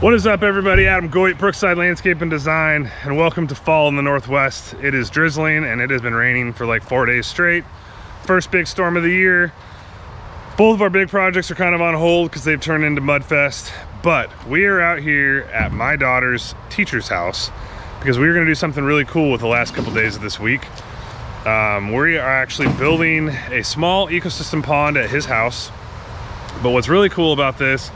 What is up, everybody? Adam Goit, Brookside Landscape Design, and welcome to fall in the Northwest. It is drizzling and it has been raining for like 4 days straight. First big storm of the year. Both of our big projects are kind of on hold because they've turned into mudfest, but we are out here at my daughter's teacher's house because we are going to do something really cool with the last couple days of this week. We are actually building a small ecosystem pond at his house, but what's really cool about this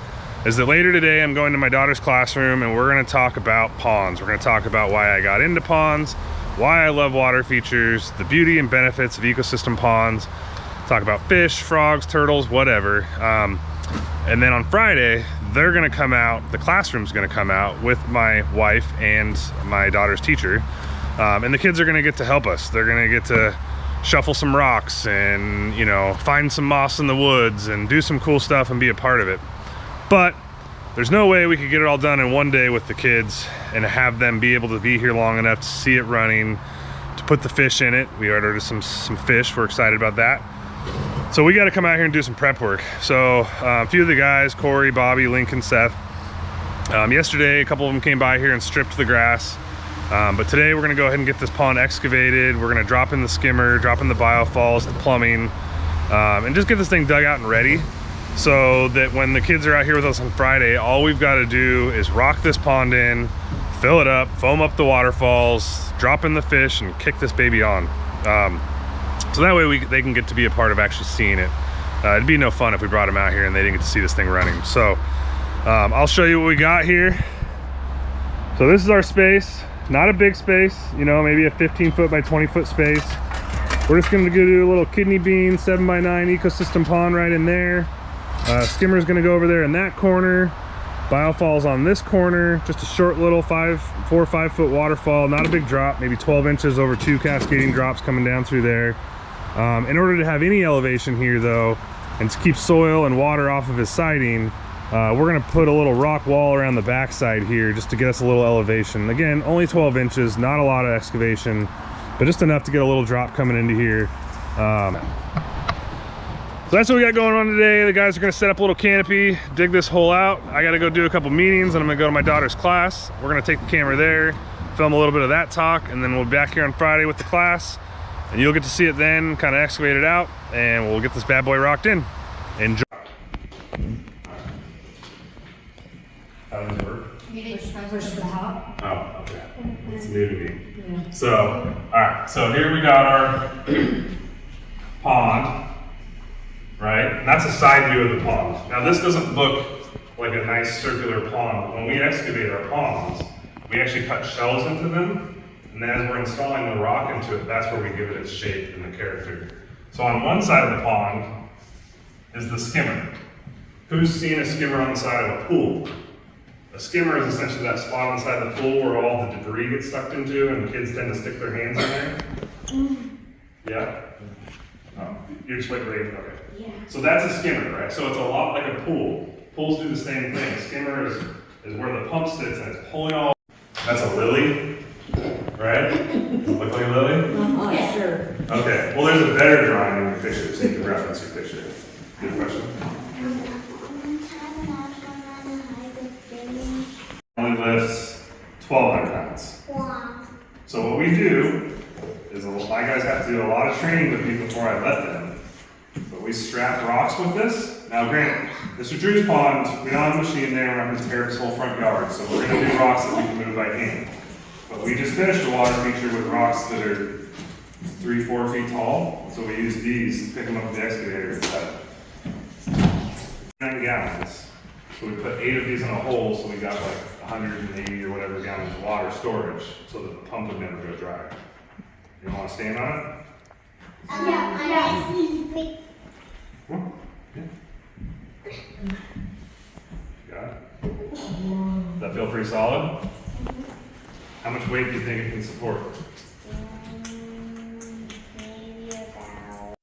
is that later today I'm going to my daughter's classroom and we're going to talk about ponds. We're going to talk about why I got into ponds, why I love water features, the beauty and benefits of ecosystem ponds, talk about fish, frogs, turtles, whatever. And then on Friday, they're going to come out, the classroom's going to come out with my wife and my daughter's teacher. And the kids are going to get to help us. They're going to get to shuffle some rocks and, you know, find some moss in the woods and do some cool stuff and be a part of it. But there's no way we could get it all done in one day with the kids and have them be able to be here long enough to see it running, to put the fish in it. We ordered some fish. We're excited about that. So we got to come out here and do some prep work. So a few of the guys, Corey, Bobby, Lincoln, Seth, yesterday a couple of them came by here and stripped the grass. But today we're going to go ahead and get this pond excavated. We're going to drop in the skimmer, drop in the biofalls, the plumbing, and just get this thing dug out and ready, so that when the kids are out here with us on Friday, all we've got to do is rock this pond in, fill it up, foam up the waterfalls, drop in the fish, and kick this baby on. So that way they can get to be a part of actually seeing it. It'd be no fun if we brought them out here and they didn't get to see this thing running. So I'll show you what we got here. So this is our space. Not a big space, you know, maybe a 15-foot by 20-foot space. We're just gonna do a little kidney bean 7x9 ecosystem pond right in there. Skimmer's gonna go over there in that corner. Biofall's on this corner. Just a short little 4 or 5 foot waterfall. Not a big drop, maybe 12 inches over 2 cascading drops coming down through there. In order to have any elevation here though, and to keep soil and water off of his siding, we're gonna put a little rock wall around the backside here just to get us a little elevation. Again, only 12 inches, not a lot of excavation, but just enough to get a little drop coming into here. So that's what we got going on today. The guys are gonna set up a little canopy, dig this hole out. I gotta go do a couple meetings and I'm gonna go to my daughter's class. We're gonna take the camera there, film a little bit of that talk, and then we'll be back here on Friday with the class. And you'll get to see it then, kind of excavate it out, and we'll get this bad boy rocked in. Enjoy. How does it work? Push the top. Oh, okay. It's new to me. Yeah. So, all right. So here we got our pond, right? And that's a side view of the pond. Now this doesn't look like a nice circular pond. When we excavate our ponds, we actually cut shells into them, and then as we're installing the rock into it, that's where we give it its shape and the character. So on one side of the pond is the skimmer. Who's seen a skimmer on the side of a pool? A skimmer is essentially that spot on the side of the pool where all the debris gets sucked into and kids tend to stick their hands in there. Yeah? Oh, you're just waiting, okay. Yeah. So that's a skimmer, right? So it's a lot like a pool. Pools do the same thing. A skimmer is where the pump sits and it's pulling all. That's a lily, right? Does it look like a lily? Yeah, sure. Okay, well there's a better drawing in your picture, so you can reference your picture. Good question. Only lifts 1,200 pounds. Wow. So what we do is my guys have to do a lot of training with me before I let them. But we strap rocks with this. Now granted, Mr. Drew's pond, we don't have a machine there, we're not gonna tear this whole front yard, so we're gonna do rocks that we can move by hand. But we just finished a water feature with rocks that are 3-4 feet tall, so we use these to pick them up with the excavator instead. 9 gallons. So we put 8 of these in a hole, so we got like 180 or whatever gallons of water storage, so that the pump would never go dry. You want to stand on it? Yeah. Huh? Yeah. Got it? Does that feel pretty solid? How much weight do you think it can support? Maybe about.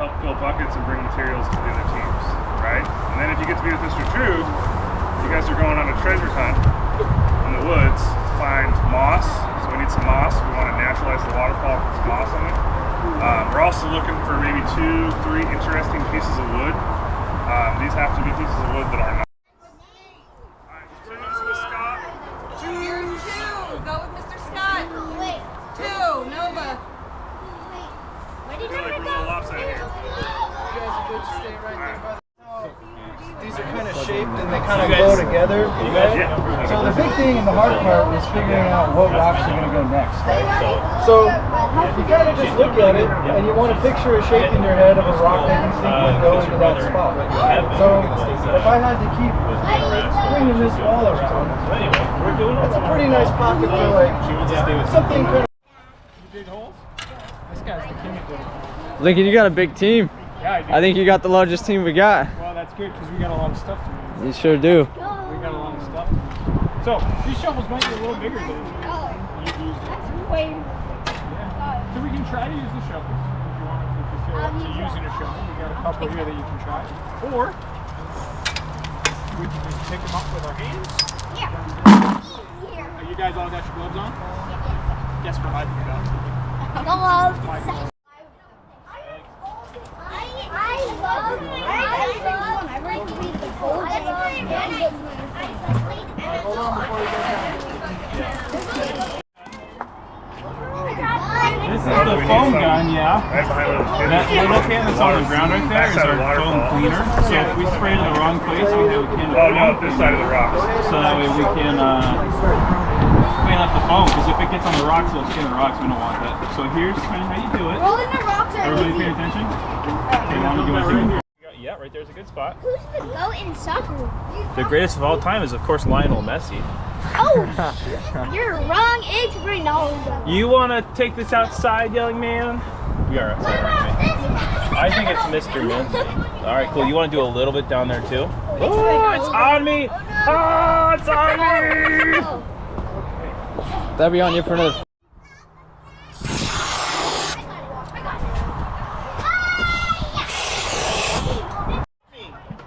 help fill buckets and bring materials to the other teams, right? And then if you get to be with Mr. Drew, you guys are going on a treasure hunt in the woods to find moss. So we need some moss. We want to naturalize the waterfall with some moss on it. We're also looking for maybe 2, 3 interesting pieces of wood. These have to be pieces of wood that are not. Alright, 2's with Scott. Here's 2. Go with Mr. Scott. Wait. 2. Nova. Where did I feel like we're a little lopsided here. You guys are good to stay right there by the... These are kind of shaped and they kind of go together. Yeah. So the big thing and the hard part is figuring out what rocks are going to go next, right? So you kind of just look at it and you want to picture a shape in your head of a rock that you think would go into that spot. So if I had to keep bringing this wall around, that's a pretty nice pocket for like something kind of... Dig holes? This guy's the king of digging holes. Lincoln, you got a big team. Yeah, I do. I think you got the largest team we got. Well, that's good because we got a lot of stuff to move. You sure do. We got a lot of stuff to move. So, these shovels might be a little bigger than you've used it. Yeah. So we can try to use the shovels if you want to, if you feel up to using a shovel. We got a couple here that you can try. Or we can just pick them up with our hands. Are you guys all got your gloves on? Guess what I forgot. My gloves. Hold on before you go down. This is the foam gun, yeah. Right behind those That little can that's on the ground right there is Backside of our foam waterfall. cleaner. So if we spray it in the wrong place, we have a can of Oh no, foam this side of the rocks. so that way we can clean up the foam. Because if it gets on the rocks, it'll skin the rocks. We don't want that. So here's kind of how you do it. Rolling the rocks are Everybody easy. pay attention. Okay, want to do it right here. Yeah, right there's a good spot. Who's the goat in soccer? The greatest of all time is, of course, Lionel Messi. Oh, you're wrong. It's Ronaldo. You want to take this outside, young man? We are outside, aren't we? I think it's Mr. Mincy. All right, cool. You want to do a little bit down there too? Oh, it's on me! Oh, it's on me! That'll be on you for another.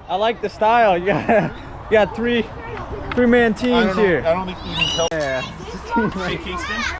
I like the style. You got three-man teams here. I don't think you can tell. Yeah. Hey, Kingston.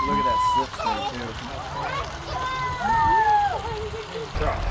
Look at that slipstream too. Right.